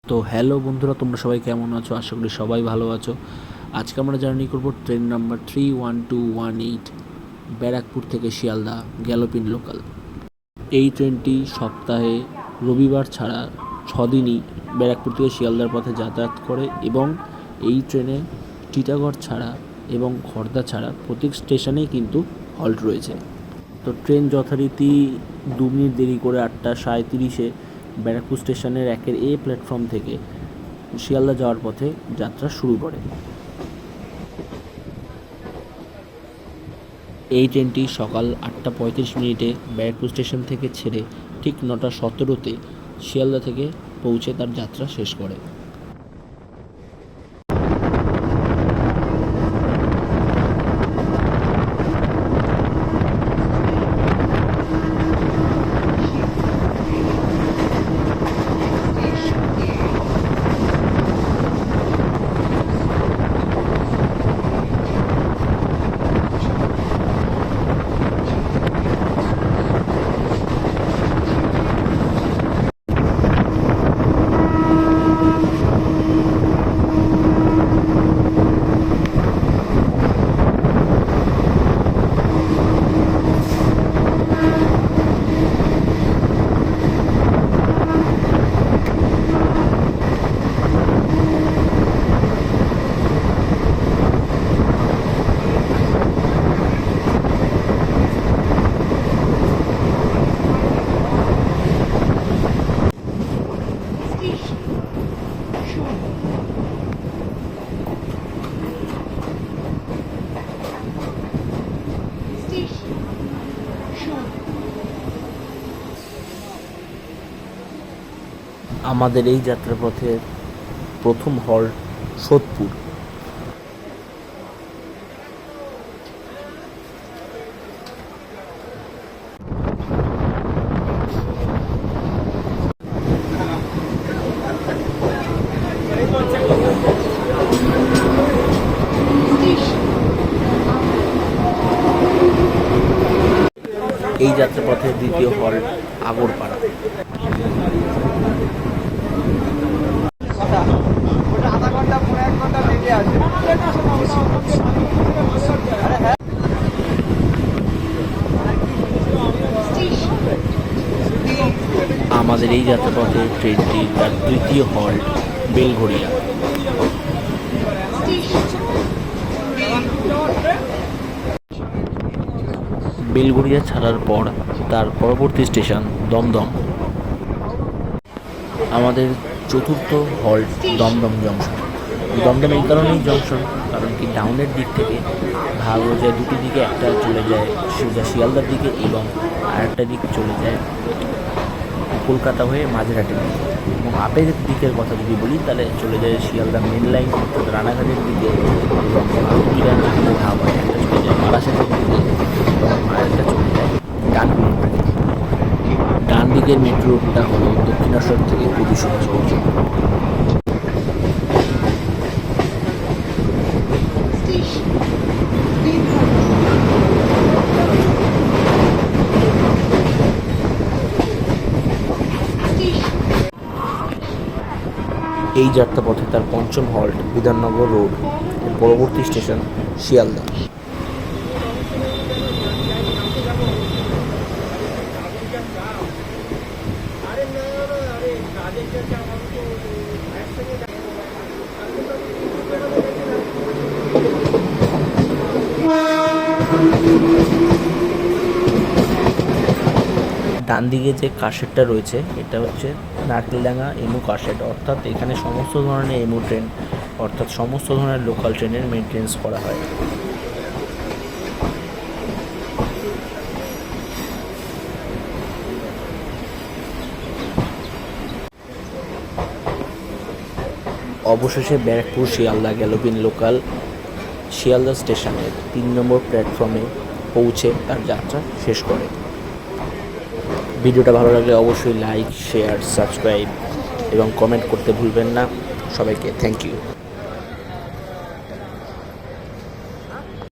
তো হ্যালো বন্ধুরা, তোমরা সবাই কেমন আছো? আশা করি সবাই ভালো আছো। আজকে আমরা জার্নি করব ট্রেন নাম্বার 31218 ব্যারাকপুর থেকে শিয়ালদা গ্যালোপিন লোকাল। এই ট্রেনটি সপ্তাহে রবিবার ছাড়া 6 দিনই ব্যারাকপুর থেকে শিয়ালদার পথে যাতায়াত করে এবং এই ট্রেনে টিটাগড় ছাড়া এবং খড়দা ছাড়া প্রত্যেক স্টেশনেই কিন্তু হল্ট রয়েছে। তো ট্রেন যথারীতি 2 মিনিট দেরি করে 8:37-এ ব্যারাকপুর স্টেশনের 1-এর এ প্ল্যাটফর্ম থেকে শিয়ালদা যাওয়ার পথে যাত্রা শুরু করে। এই ট্রেনটি সকাল 8:35 ব্যারাকপুর স্টেশন থেকে ছেড়ে ঠিক 9:17-তে শিয়ালদা থেকে পৌঁছে তার যাত্রা শেষ করে। আমাদের এই যাত্রাপথে প্রথম হল্ট সোদপুর। এই যাত্রাপথের দ্বিতীয় হল্ট আগরপাড়া। আমাদের এই যাত্রাপথে ট্রেনটি তার তৃতীয় হল্ট বেলঘড়িয়া। বেলঘড়িয়া ছাড়ার পর তার পরবর্তী স্টেশন দমদম। আমাদের চতুর্থ হল্ট দমদম জংশন। দমদম এই কারণেই জংশন কারণ কি ডাউনের দিক থেকে ভাগ হয়ে যায় দুটি দিকে, একটা চলে যায় সোজা শিয়ালদার দিকে এবং আরেকটা দিক চলে যায় কলকাতা হয়ে মাঝেরহাটের দিকে। এবং আপের দিকের কথা যদি বলি তাহলে চলে যায় শিয়ালদা মেন লাইন অর্থাৎ রানাঘাটের দিকে এবং দুইটা ভাগ হয়, একটা চলে যায় বারাসাতের দিকে এবং আরেকটা চলে যায় ডানকুনির দিকে। ডান দিকের মেট্রো রুটটা হলো দক্ষিণেশ্বর থেকে পুরী সমাজ পর্যন্ত। এই যাত্রাপথে তার পঞ্চম হল্ট বিধাননগর রোড। এর পরবর্তী স্টেশন শিয়ালদা। ডান দিকে যে কারশেডটা রয়েছে এটা হচ্ছে নারকেলডাঙ্গা এমু কারশেড, অর্থাৎ এখানে সমস্ত ধরনের এমু ট্রেন অর্থাৎ সমস্ত ধরনের লোকাল ট্রেনের মেনটেন্স করা হয়। অবশেষে ব্যারাকপুর শিয়ালদা গ্যালোপিন লোকাল শিয়ালদা স্টেশনের 3 নম্বর প্ল্যাটফর্মে পৌঁছে তার যাত্রা শেষ করে। ভিডিওটা ভালো লাগলে অবশ্যই লাইক, শেয়ার, সাবস্ক্রাইব এবং কমেন্ট করতে ভুলবেন না। সবাইকে থ্যাংক ইউ।